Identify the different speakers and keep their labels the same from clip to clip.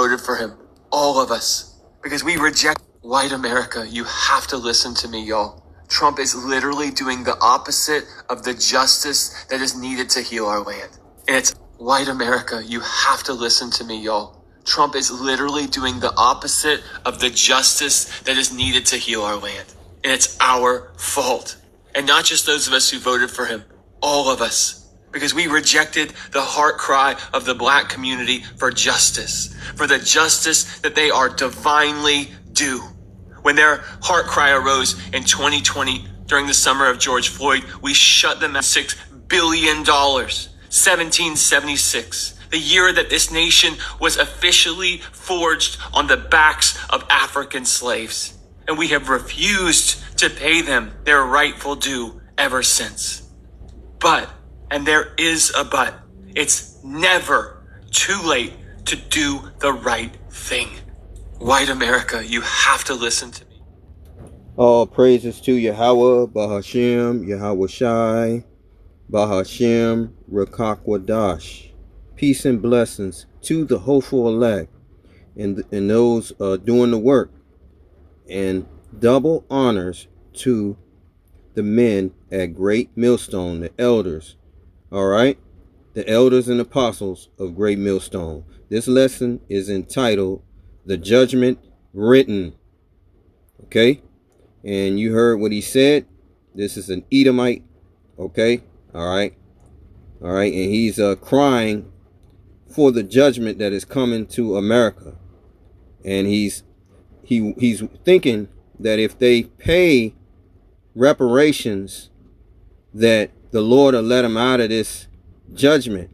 Speaker 1: voted for him. All of us. Because we reject white America. You have to listen to me, y'all. Trump is literally doing the opposite of the justice that is needed to heal our land. And it's white America. You have to listen to me, y'all. Trump is literally doing the opposite of the justice that is needed to heal our land. And it's our fault. And not just those of us who voted for him. All of us. Because we rejected the heart cry of the black community for justice. For the justice that they are divinely due. When their heart cry arose in 2020 during the summer of George Floyd, we shut them at $6 billion. 1776, the year that this nation was officially forged on the backs of African slaves. And we have refused to pay them their rightful due ever since. But, and there is a but, it's never too late to do the right thing. White America, you have to listen to me.
Speaker 2: All praises to Yahweh, Bahashem, Yahweh Shai, Bahashem, Rakakwadash. Peace and blessings to the hopeful elect and those doing the work. And double honors to the men at Great Millstone, the elders. All right? The elders and apostles of Great Millstone. This lesson is entitled The Judgment Written. Okay? And you heard what he said. This is an Edomite. Okay? All right? All right? And he's crying for the judgment that is coming to America. And he's thinking that if they pay reparations, that the Lord will let them out of this judgment,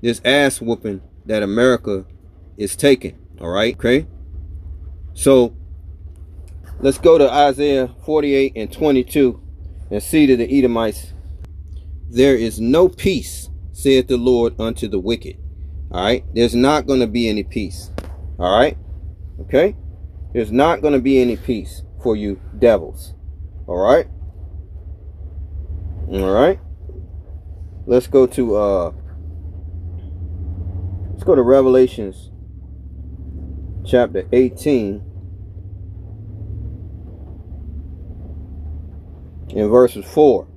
Speaker 2: this ass whooping that America is taking. All right? Okay? So let's go to Isaiah 48 and 22 and see to the Edomites. There is no peace, saith the Lord, unto the wicked. All right? There's not going to be any peace. All right? Okay? There's not going to be any peace for you devils. All right? All right? Let's go to Revelations chapter 18 in verses 4.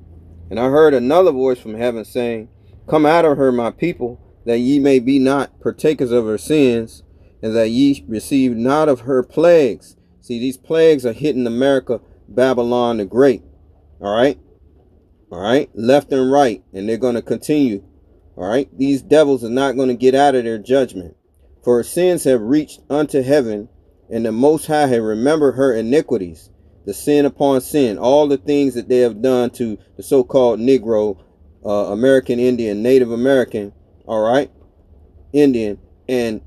Speaker 2: And I heard another voice from heaven saying, Come out of her, my people, that ye may be not partakers of her sins, and that ye receive not of her plagues. See, these plagues are hitting America, Babylon the Great. All right? All right? Left and right. And they're going to continue. All right? These devils are not going to get out of their judgment. For her sins have reached unto heaven, and the Most High have remembered her iniquities. The sin upon sin. All the things that they have done to the so-called Negro, American Indian, Native American, all right? Indian, and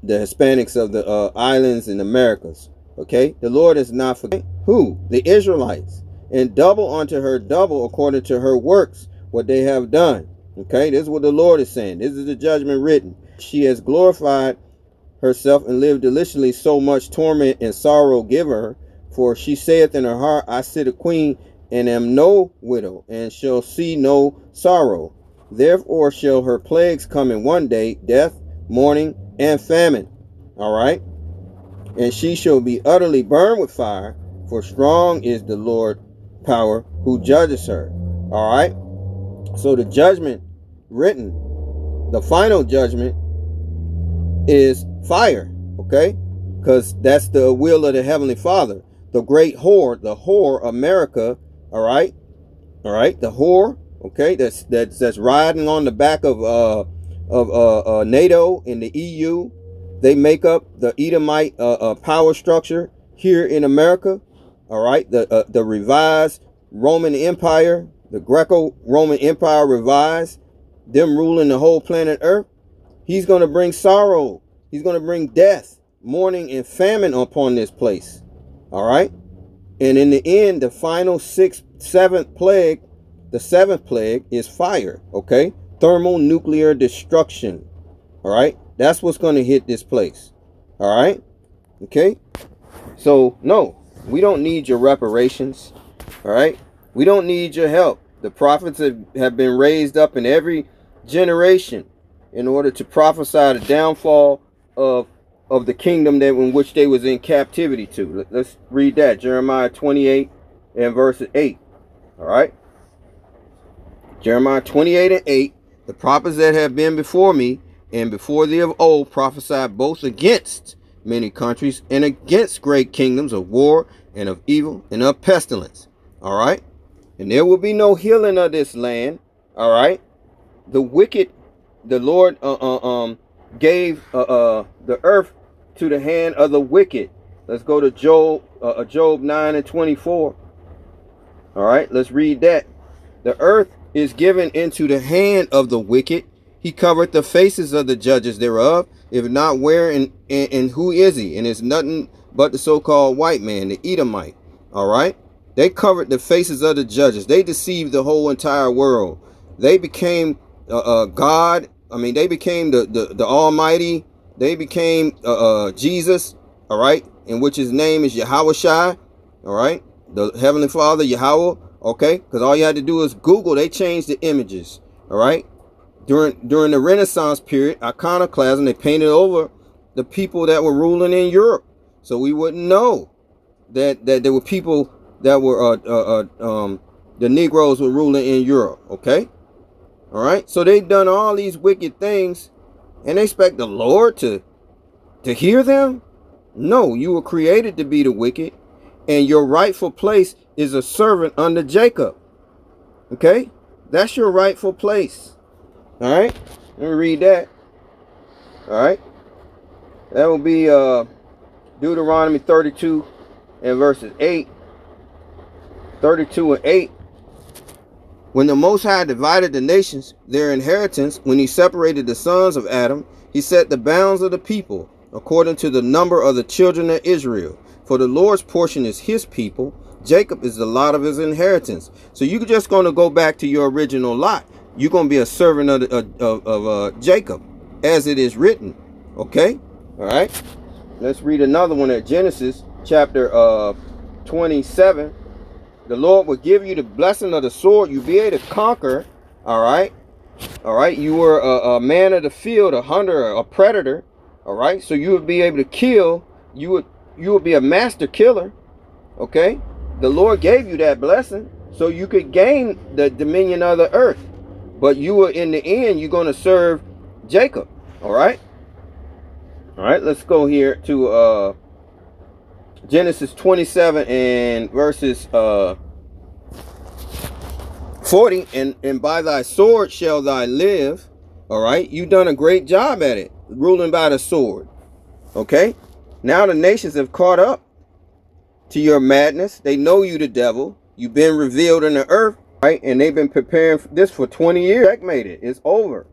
Speaker 2: the Hispanics of the islands and Americas. Okay? The Lord is not forgetting. Who? The Israelites. And double unto her double according to her works, what they have done. Okay? This is what the Lord is saying. This is the judgment written. She has glorified herself and lived deliciously, so much torment and sorrow give her. For she saith in her heart, I sit a queen, and am no widow, and shall see no sorrow. Therefore shall her plagues come in one day, death, mourning, and famine. All right? And she shall be utterly burned with fire, for strong is the Lord power who judges her. All right? So the judgment written, the final judgment, is fire. Okay? Because that's the will of the Heavenly Father. The great whore, the whore America, all right? All right? The whore, okay, that's riding on the back of NATO and the EU. They make up the Edomite power structure here in America. All right, the revised Roman Empire, the Greco-Roman Empire revised, them ruling the whole planet Earth. He's going to bring sorrow. He's going to bring death, mourning, and famine upon this place. All right, and in the end, the final seventh plague, the seventh plague is fire. Okay, thermonuclear destruction. All right, that's what's going to hit this place. All right, okay. So no, we don't need your reparations. All right, we don't need your help. The prophets have been raised up in every generation in order to prophesy the downfall of of the kingdom that in which they was in captivity to. Let's read that. Jeremiah 28 and verse 8. All right. Jeremiah 28 and 8. The prophets that have been before me and before thee of old prophesied both against many countries and against great kingdoms of war and of evil and of pestilence. All right. And there will be no healing of this land. All right. The wicked, the Lord gave the earth to the hand of the wicked. Let's go to Job 9 and 24. All right, let's read that. The earth is given into the hand of the wicked. He covered the faces of the judges thereof. If not, where and who is he? And it's nothing but the so-called white man, the Edomite. All right. They covered the faces of the judges. They deceived the whole entire world. They became God. I mean, they became the Almighty. They became Jesus. All right. In which his name is Yahweh Shai. All right. The Heavenly Father, Yahweh. Okay. Because all you had to do is Google. They changed the images. All right. During the Renaissance period, iconoclasm, they painted over the people that were ruling in Europe. So we wouldn't know that there were people that were the Negroes were ruling in Europe. Okay. All right. So they've done all these wicked things and they expect the Lord to hear them? No, you were created to be the wicked, and your rightful place is a servant under Jacob. Okay? That's your rightful place. All right? Let me read that. All right? That will be Deuteronomy 32 and verses 8. 32 and 8. When the Most High divided the nations, their inheritance, when he separated the sons of Adam, he set the bounds of the people according to the number of the children of Israel. For the Lord's portion is his people. Jacob is the lot of his inheritance. So you're just going to go back to your original lot. You're going to be a servant of Jacob, as it is written. Okay? All right. Let's read another one at Genesis chapter 27. The Lord will give you the blessing of the sword. You'll be able to conquer. All right. All right. You were a man of the field, a hunter, a predator. All right. So you would be able to kill. You would be a master killer. Okay. The Lord gave you that blessing so you could gain the dominion of the earth. But you were, in the end, you're going to serve Jacob. All right. All right. Let's go here to Genesis 27 and verses 40. And by thy sword shall thy live. All right. You've done a great job at it, ruling by the sword. Okay. Now the nations have caught up to your madness. They know you the devil. You've been revealed in the earth. Right. And they've been preparing for this for 20 years. Checkmate it. It's over.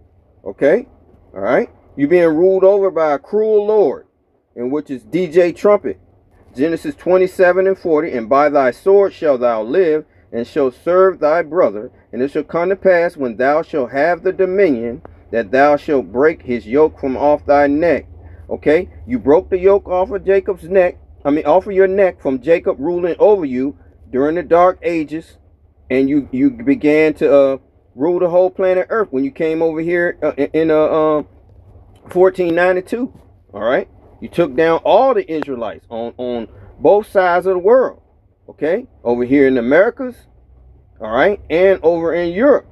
Speaker 2: Okay. All right. You're being ruled over by a cruel Lord, in which is DJ Trumpet. Genesis 27 and 40. And by thy sword shalt thou live, and shalt serve thy brother. And it shall come to pass, when thou shalt have the dominion, that thou shalt break his yoke from off thy neck. Okay? You broke the yoke off of Jacob's neck. Off of your neck from Jacob ruling over you during the dark ages. And you began to rule the whole planet Earth when you came over here in 1492. All right? You took down all the Israelites on both sides of the world. Okay? Over here in the Americas. All right? And over in Europe.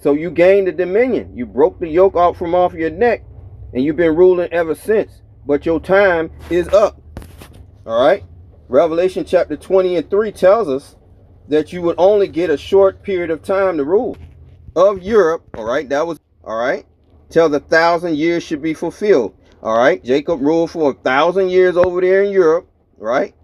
Speaker 2: So you gained the dominion. You broke the yoke off your neck. And you've been ruling ever since. But your time is up. All right? Revelation chapter 20 and 3 tells us that you would only get a short period of time to rule of Europe. All right? That was, all right? Till the 1,000 years should be fulfilled. All right? Jacob ruled for 1,000 years over there in Europe. Right?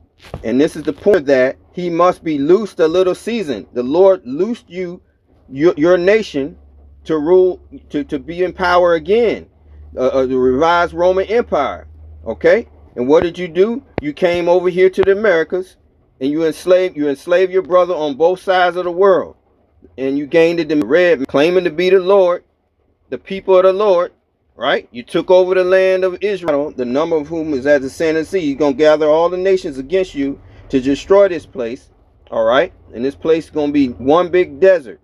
Speaker 2: And this is the point that he must be loosed a little season. The Lord loosed you, your nation, to rule, to be in power again. The revised Roman Empire. Okay? And what did you do? You came over here to the Americas, and you enslaved your brother on both sides of the world. And you gained the red, claiming to be the Lord, the people of the Lord. Right? You took over the land of Israel, the number of whom is as the sand of the sea. You're going to gather all the nations against you to destroy this place. All right? And this place is going to be one big desert.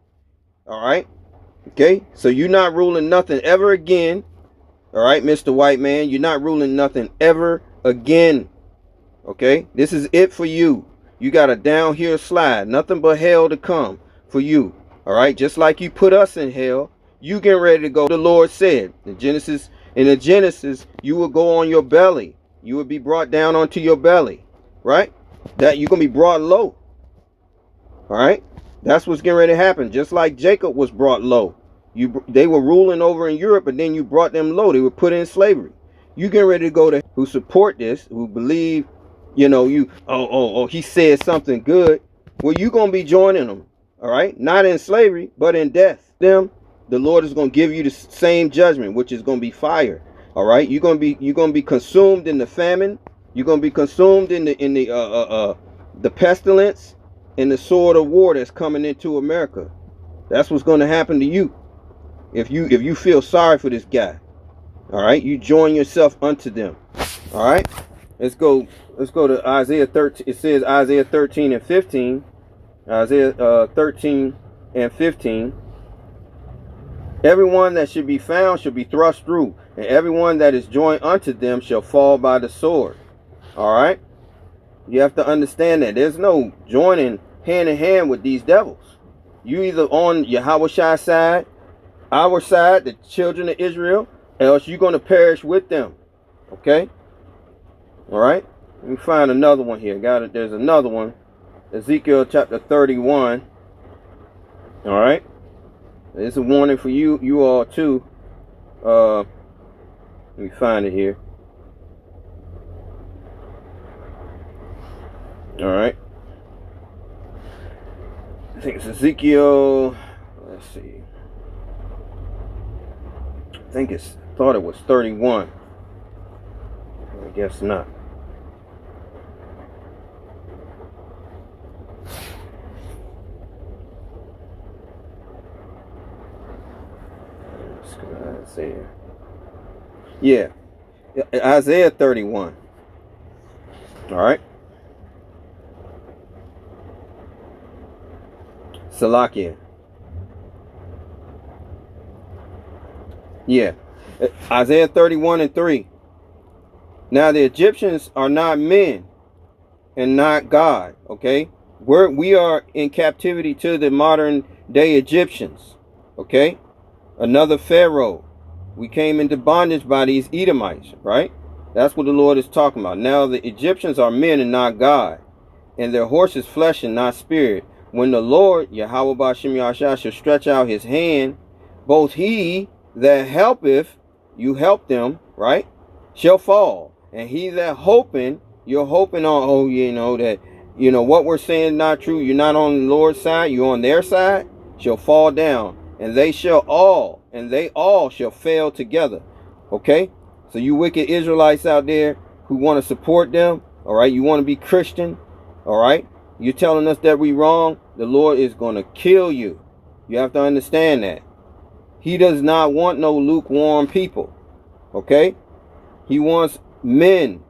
Speaker 2: All right? Okay? So you're not ruling nothing ever again All right, Mr. White Man, you're not ruling nothing ever again. Okay, this is it for you. You got a downhill slide, nothing but hell to come for you. All right, just like you put us in hell, you getting ready to go. The Lord said in the Genesis, you will go on your belly. You will be brought down onto your belly, right? That you're gonna be brought low. All right, that's what's getting ready to happen. Just like Jacob was brought low. They were ruling over in Europe, and then you brought them low. They were put in slavery. You getting ready to go to who support this, who believe, he said something good. Well, you gonna be joining them. All right, not in slavery, but in death. The Lord is gonna give you the same judgment, which is gonna be fire. All right, you're gonna be consumed in the famine. You're gonna be consumed in the pestilence and the sword of war that's coming into America. That's what's going to happen to you if you feel sorry for this guy. All right, you join yourself unto them. All right, let's go to Isaiah 13. It says Isaiah 13 and 15. Isaiah 13 and 15. Everyone that should be found shall be thrust through, and everyone that is joined unto them shall fall by the sword. All right, you have to understand that there's no joining hand in hand with these devils. You either on Yahweh's side, our side, the children of Israel, else you're going to perish with them. Okay? All right? Let me find another one here. Got it. There's another one. Ezekiel chapter 31. All right? It's a warning for you all too. Let me find it here. All right. I think it's Ezekiel. Let's see. I thought it was 31. I guess not. Let's go to Isaiah. Yeah. Isaiah 31. All right. Salakia. Yeah. Isaiah 31 and 3. Now the Egyptians are not men and not God. Okay. We are in captivity to the modern day Egyptians. Okay. Another Pharaoh. We came into bondage by these Edomites. Right. That's what the Lord is talking about. Now the Egyptians are men and not God, and their horses flesh and not spirit. When the Lord, Yahweh Ba'Shem Yahshua, shall stretch out his hand, both he that helpeth, you help them, right, shall fall. And he that hoping, you're hoping on, what we're saying is not true. You're not on the Lord's side, you're on their side, shall fall down. And they all shall fail together. Okay? So you wicked Israelites out there who want to support them, all right, you want to be Christian, all right, you're telling us that we wrong, the Lord is going to kill you. You have to understand that. He does not want no lukewarm people. Okay? He wants men.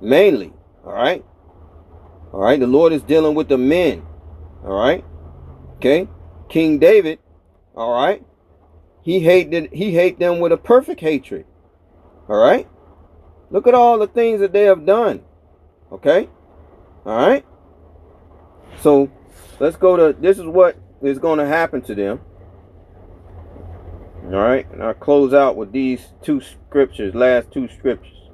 Speaker 2: Mainly. Alright? Alright? The Lord is dealing with the men. Alright? Okay? King David. Alright? He hate them with a perfect hatred. Alright? Look at all the things that they have done. Okay? Alright? So, let's go to, this is what is going to happen to them. All right, and I'll close out with these last two scriptures.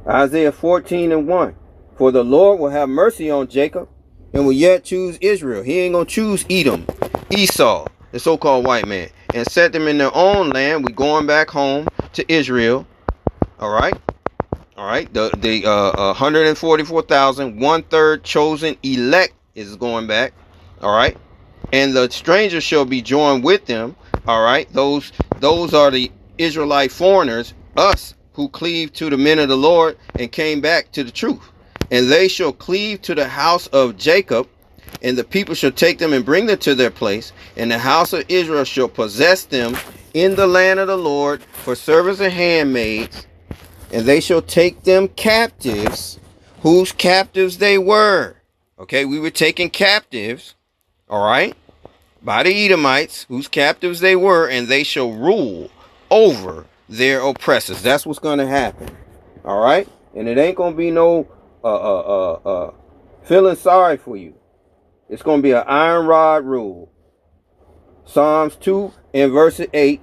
Speaker 2: Isaiah 14 and 1. For the Lord will have mercy on Jacob and will yet choose Israel. He ain't going to choose Edom, Esau, the so-called white man, and set them in their own land. We're going back home to Israel. All right. All right. The 144,000, 1/3 chosen elect is going back. All right. And the strangers shall be joined with them. All right. Those are the Israelite foreigners, us who cleave to the men of the Lord and came back to the truth. And they shall cleave to the house of Jacob, and the people shall take them and bring them to their place. And the house of Israel shall possess them in the land of the Lord for servants and handmaids. And they shall take them captives, whose captives they were. Okay, we were taken captives, all right, by the Edomites, whose captives they were, and they shall rule over their oppressors. That's what's going to happen. All right? And it ain't going to be no feeling sorry for you. It's going to be an iron rod rule. Psalms 2 and verse 8.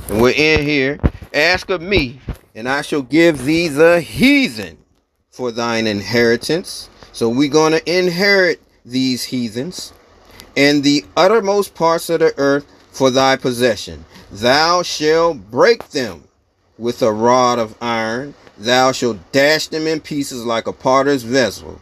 Speaker 2: And we're in here. Ask of me, and I shall give thee the heathen for thine inheritance. So we're going to inherit these heathens, and the uttermost parts of the earth for thy possession. Thou shalt break them with a rod of iron. Thou shalt dash them in pieces like a potter's vessel.